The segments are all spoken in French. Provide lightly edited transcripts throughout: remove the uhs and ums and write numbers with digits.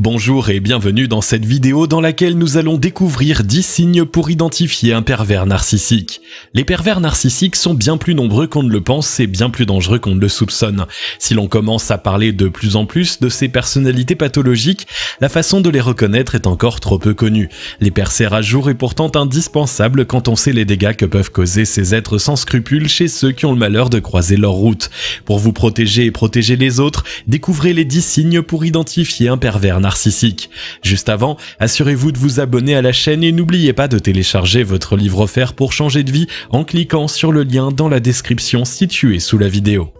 Bonjour et bienvenue dans cette vidéo dans laquelle nous allons découvrir 10 signes pour identifier un pervers narcissique. Les pervers narcissiques sont bien plus nombreux qu'on ne le pense et bien plus dangereux qu'on ne le soupçonne. Si l'on commence à parler de plus en plus de ces personnalités pathologiques, la façon de les reconnaître est encore trop peu connue. Les percer à jour est pourtant indispensable quand on sait les dégâts que peuvent causer ces êtres sans scrupules chez ceux qui ont le malheur de croiser leur route. Pour vous protéger et protéger les autres, découvrez les 10 signes pour identifier un pervers narcissique. Juste avant, assurez-vous de vous abonner à la chaîne et n'oubliez pas de télécharger votre livre offert pour changer de vie en cliquant sur le lien dans la description située sous la vidéo.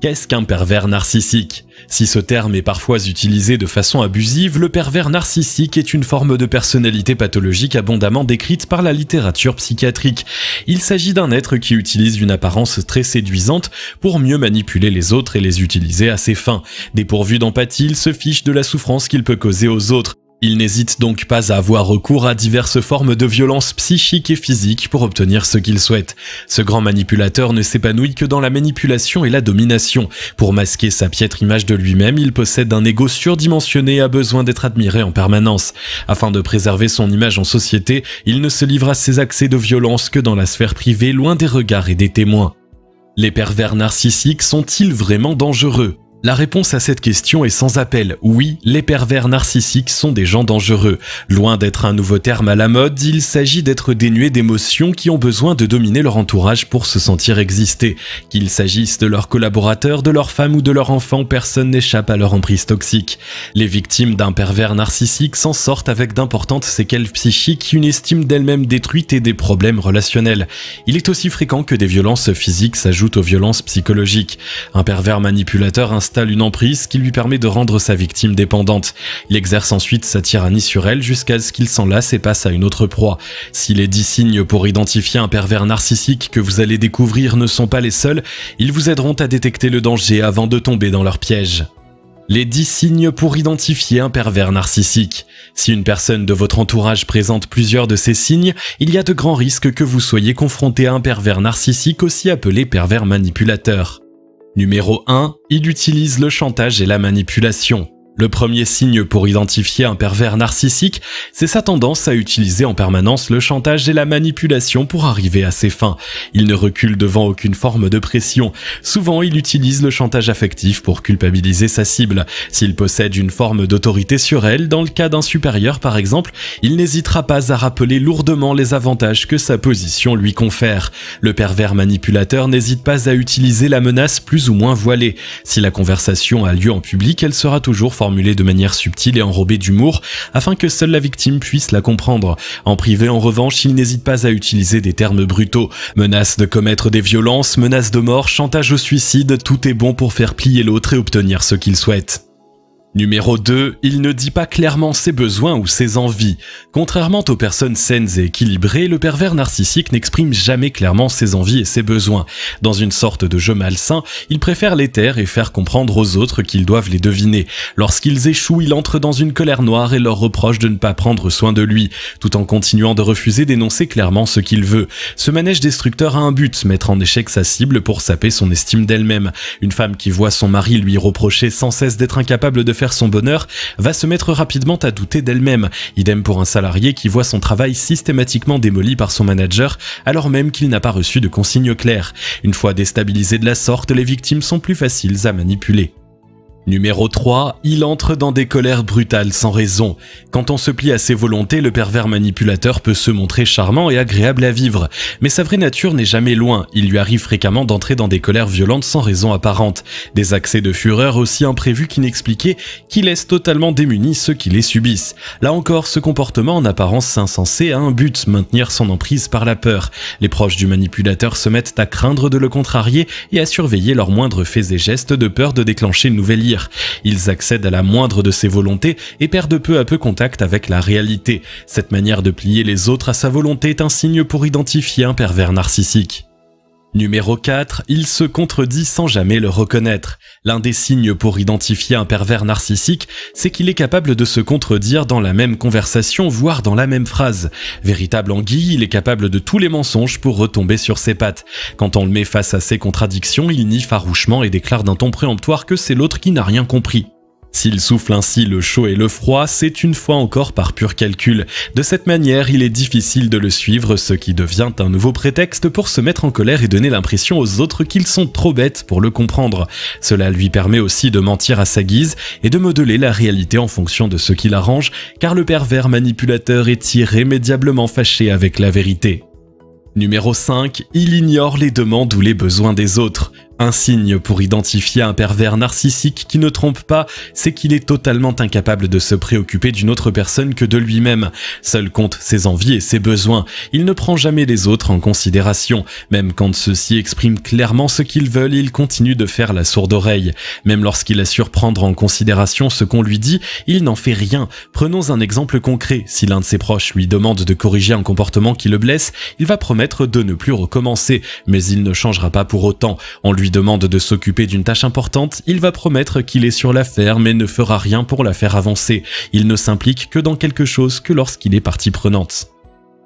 Qu'est-ce qu'un pervers narcissique? Si ce terme est parfois utilisé de façon abusive, le pervers narcissique est une forme de personnalité pathologique abondamment décrite par la littérature psychiatrique. Il s'agit d'un être qui utilise une apparence très séduisante pour mieux manipuler les autres et les utiliser à ses fins. Dépourvu d'empathie, il se fiche de la souffrance qu'il peut causer aux autres. Il n'hésite donc pas à avoir recours à diverses formes de violence psychique et physique pour obtenir ce qu'il souhaite. Ce grand manipulateur ne s'épanouit que dans la manipulation et la domination. Pour masquer sa piètre image de lui-même, il possède un ego surdimensionné et a besoin d'être admiré en permanence. Afin de préserver son image en société, il ne se livre à ses accès de violence que dans la sphère privée, loin des regards et des témoins. Les pervers narcissiques sont-ils vraiment dangereux ? La réponse à cette question est sans appel. Oui, les pervers narcissiques sont des gens dangereux. Loin d'être un nouveau terme à la mode, il s'agit d'être dénués d'émotions qui ont besoin de dominer leur entourage pour se sentir exister. Qu'il s'agisse de leurs collaborateurs, de leurs femmes ou de leurs enfants, personne n'échappe à leur emprise toxique. Les victimes d'un pervers narcissique s'en sortent avec d'importantes séquelles psychiques, une estime d'elles-mêmes détruite et des problèmes relationnels. Il est aussi fréquent que des violences physiques s'ajoutent aux violences psychologiques. Un pervers manipulateur installe une emprise qui lui permet de rendre sa victime dépendante. Il exerce ensuite sa tyrannie sur elle jusqu'à ce qu'il s'en lasse et passe à une autre proie. Si les 10 signes pour identifier un pervers narcissique que vous allez découvrir ne sont pas les seuls, ils vous aideront à détecter le danger avant de tomber dans leur piège. Les 10 signes pour identifier un pervers narcissique. Si une personne de votre entourage présente plusieurs de ces signes, il y a de grands risques que vous soyez confronté à un pervers narcissique, aussi appelé pervers manipulateur. Numéro 1. Il utilise le chantage et la manipulation. Le premier signe pour identifier un pervers narcissique, c'est sa tendance à utiliser en permanence le chantage et la manipulation pour arriver à ses fins. Il ne recule devant aucune forme de pression. Souvent, il utilise le chantage affectif pour culpabiliser sa cible. S'il possède une forme d'autorité sur elle, dans le cas d'un supérieur par exemple, il n'hésitera pas à rappeler lourdement les avantages que sa position lui confère. Le pervers manipulateur n'hésite pas à utiliser la menace plus ou moins voilée. Si la conversation a lieu en public, elle sera toujours formulée de manière subtile et enrobée d'humour afin que seule la victime puisse la comprendre. En privé, en revanche, il n'hésite pas à utiliser des termes brutaux. Menace de commettre des violences, menace de mort, chantage au suicide, tout est bon pour faire plier l'autre et obtenir ce qu'il souhaite. Numéro 2. Il ne dit pas clairement ses besoins ou ses envies. Contrairement aux personnes saines et équilibrées, le pervers narcissique n'exprime jamais clairement ses envies et ses besoins. Dans une sorte de jeu malsain, il préfère les taire et faire comprendre aux autres qu'ils doivent les deviner. Lorsqu'ils échouent, il entre dans une colère noire et leur reproche de ne pas prendre soin de lui, tout en continuant de refuser d'énoncer clairement ce qu'il veut. Ce manège destructeur a un but, mettre en échec sa cible pour saper son estime d'elle-même. Une femme qui voit son mari lui reprocher sans cesse d'être incapable de faire son bonheur va se mettre rapidement à douter d'elle-même. Idem pour un salarié qui voit son travail systématiquement démoli par son manager alors même qu'il n'a pas reçu de consignes claires. Une fois déstabilisées de la sorte, les victimes sont plus faciles à manipuler. Numéro 3. Il entre dans des colères brutales sans raison. Quand on se plie à ses volontés, le pervers manipulateur peut se montrer charmant et agréable à vivre. Mais sa vraie nature n'est jamais loin. Il lui arrive fréquemment d'entrer dans des colères violentes sans raison apparente. Des accès de fureur aussi imprévus qu'inexpliqués qui laissent totalement démunis ceux qui les subissent. Là encore, ce comportement en apparence insensé a un but, maintenir son emprise par la peur. Les proches du manipulateur se mettent à craindre de le contrarier et à surveiller leurs moindres faits et gestes de peur de déclencher une nouvelle ire. Ils accèdent à la moindre de ses volontés et perdent peu à peu contact avec la réalité. Cette manière de plier les autres à sa volonté est un signe pour identifier un pervers narcissique. Numéro 4. Il se contredit sans jamais le reconnaître. L'un des signes pour identifier un pervers narcissique, c'est qu'il est capable de se contredire dans la même conversation, voire dans la même phrase. Véritable anguille, il est capable de tous les mensonges pour retomber sur ses pattes. Quand on le met face à ses contradictions, il nie farouchement et déclare d'un ton préemptoire que c'est l'autre qui n'a rien compris. S'il souffle ainsi le chaud et le froid, c'est une fois encore par pur calcul. De cette manière, il est difficile de le suivre, ce qui devient un nouveau prétexte pour se mettre en colère et donner l'impression aux autres qu'ils sont trop bêtes pour le comprendre. Cela lui permet aussi de mentir à sa guise et de modeler la réalité en fonction de ce qui l'arrange, car le pervers manipulateur est irrémédiablement fâché avec la vérité. Numéro 5. Il ignore les demandes ou les besoins des autres. Un signe pour identifier un pervers narcissique qui ne trompe pas, c'est qu'il est totalement incapable de se préoccuper d'une autre personne que de lui-même. Seul compte ses envies et ses besoins. Il ne prend jamais les autres en considération. Même quand ceux-ci expriment clairement ce qu'ils veulent, il continue de faire la sourde oreille. Même lorsqu'il assure prendre en considération ce qu'on lui dit, il n'en fait rien. Prenons un exemple concret. Si l'un de ses proches lui demande de corriger un comportement qui le blesse, il va promettre de ne plus recommencer. Mais il ne changera pas pour autant. On lui demande de s'occuper d'une tâche importante, il va promettre qu'il est sur l'affaire mais ne fera rien pour la faire avancer. Il ne s'implique que dans quelque chose que lorsqu'il est partie prenante.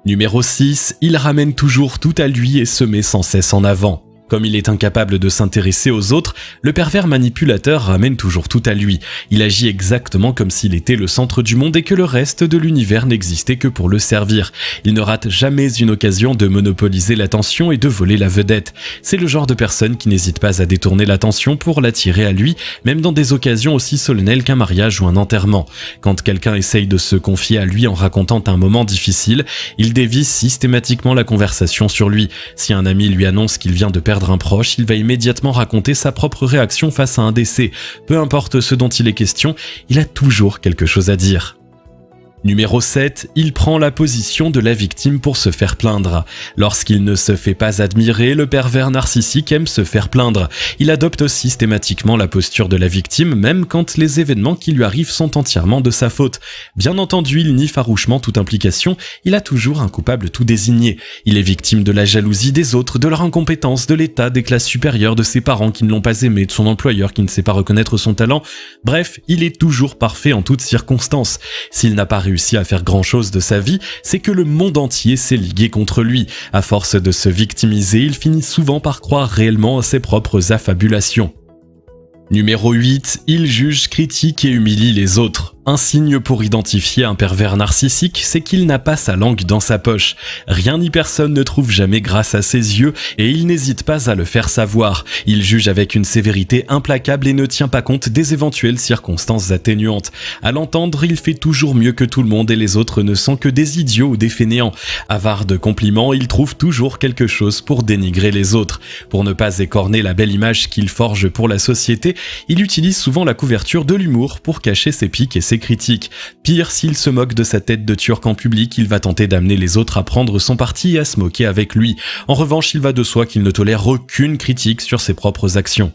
Numéro 6. Il ramène toujours tout à lui et se met sans cesse en avant. Comme il est incapable de s'intéresser aux autres, le pervers manipulateur ramène toujours tout à lui. Il agit exactement comme s'il était le centre du monde et que le reste de l'univers n'existait que pour le servir. Il ne rate jamais une occasion de monopoliser l'attention et de voler la vedette. C'est le genre de personne qui n'hésite pas à détourner l'attention pour l'attirer à lui, même dans des occasions aussi solennelles qu'un mariage ou un enterrement. Quand quelqu'un essaye de se confier à lui en racontant un moment difficile, il dévie systématiquement la conversation sur lui. Si un ami lui annonce qu'il vient de perdre un proche, il va immédiatement raconter sa propre réaction face à un décès. Peu importe ce dont il est question, il a toujours quelque chose à dire. Numéro 7. Il prend la position de la victime pour se faire plaindre. Lorsqu'il ne se fait pas admirer, le pervers narcissique aime se faire plaindre. Il adopte systématiquement la posture de la victime, même quand les événements qui lui arrivent sont entièrement de sa faute. Bien entendu, il nie farouchement toute implication, il a toujours un coupable tout désigné. Il est victime de la jalousie des autres, de leur incompétence, de l'état, des classes supérieures, de ses parents qui ne l'ont pas aimé, de son employeur qui ne sait pas reconnaître son talent. Bref, il est toujours parfait en toutes circonstances. S'il n'a pas réussi à faire grand-chose de sa vie, c'est que le monde entier s'est ligué contre lui. À force de se victimiser, il finit souvent par croire réellement à ses propres affabulations. Numéro 8. Il juge, critique et humilie les autres. Un signe pour identifier un pervers narcissique, c'est qu'il n'a pas sa langue dans sa poche. Rien ni personne ne trouve jamais grâce à ses yeux et il n'hésite pas à le faire savoir. Il juge avec une sévérité implacable et ne tient pas compte des éventuelles circonstances atténuantes. À l'entendre, il fait toujours mieux que tout le monde et les autres ne sont que des idiots ou des fainéants. Avare de compliments, il trouve toujours quelque chose pour dénigrer les autres. Pour ne pas écorner la belle image qu'il forge pour la société, il utilise souvent la couverture de l'humour pour cacher ses piques et ses critiques. Pire, s'il se moque de sa tête de turc en public, il va tenter d'amener les autres à prendre son parti et à se moquer avec lui. En revanche, il va de soi qu'il ne tolère aucune critique sur ses propres actions.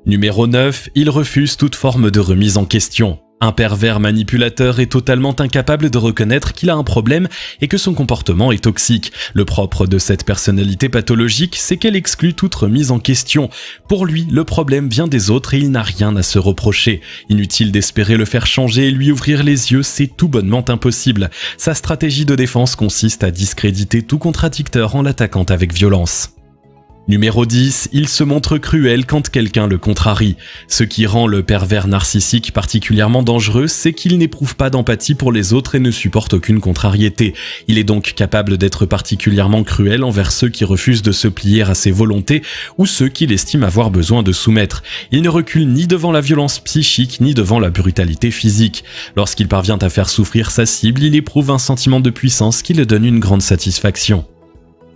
Numéro 9. Il refuse toute forme de remise en question. Un pervers manipulateur est totalement incapable de reconnaître qu'il a un problème et que son comportement est toxique. Le propre de cette personnalité pathologique, c'est qu'elle exclut toute remise en question. Pour lui, le problème vient des autres et il n'a rien à se reprocher. Inutile d'espérer le faire changer et lui ouvrir les yeux, c'est tout bonnement impossible. Sa stratégie de défense consiste à discréditer tout contradicteur en l'attaquant avec violence. Numéro 10. Il se montre cruel quand quelqu'un le contrarie. Ce qui rend le pervers narcissique particulièrement dangereux, c'est qu'il n'éprouve pas d'empathie pour les autres et ne supporte aucune contrariété. Il est donc capable d'être particulièrement cruel envers ceux qui refusent de se plier à ses volontés ou ceux qu'il estime avoir besoin de soumettre. Il ne recule ni devant la violence psychique ni devant la brutalité physique. Lorsqu'il parvient à faire souffrir sa cible, il éprouve un sentiment de puissance qui le donne une grande satisfaction.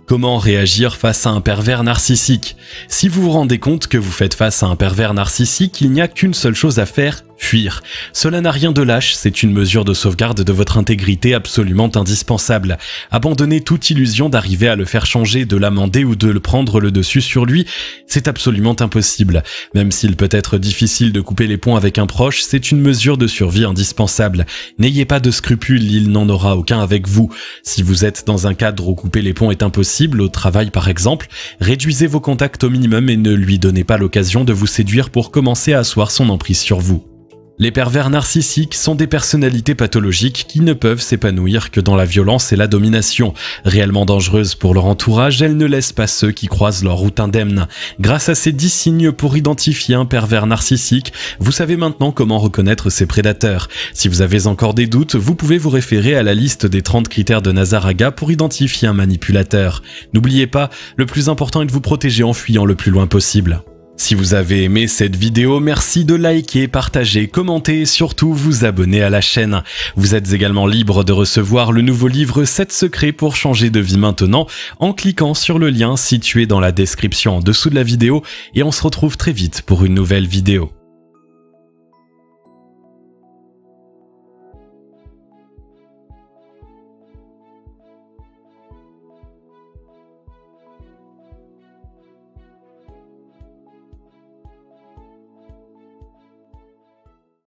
Comment réagir face à un pervers narcissique? Si vous vous rendez compte que vous faites face à un pervers narcissique, il n'y a qu'une seule chose à faire, fuir. Cela n'a rien de lâche, c'est une mesure de sauvegarde de votre intégrité absolument indispensable. Abandonnez toute illusion d'arriver à le faire changer, de l'amender ou de le prendre le dessus sur lui, c'est absolument impossible. Même s'il peut être difficile de couper les ponts avec un proche, c'est une mesure de survie indispensable. N'ayez pas de scrupules, il n'en aura aucun avec vous. Si vous êtes dans un cadre où couper les ponts est impossible, au travail par exemple, réduisez vos contacts au minimum et ne lui donnez pas l'occasion de vous séduire pour commencer à asseoir son emprise sur vous. Les pervers narcissiques sont des personnalités pathologiques qui ne peuvent s'épanouir que dans la violence et la domination. Réellement dangereuses pour leur entourage, elles ne laissent pas ceux qui croisent leur route indemne. Grâce à ces 10 signes pour identifier un pervers narcissique, vous savez maintenant comment reconnaître ses prédateurs. Si vous avez encore des doutes, vous pouvez vous référer à la liste des 30 critères de Nazaraga pour identifier un manipulateur. N'oubliez pas, le plus important est de vous protéger en fuyant le plus loin possible. Si vous avez aimé cette vidéo, merci de liker, partager, commenter et surtout vous abonner à la chaîne. Vous êtes également libre de recevoir le nouveau livre 7 secrets pour changer de vie maintenant en cliquant sur le lien situé dans la description en dessous de la vidéo et on se retrouve très vite pour une nouvelle vidéo.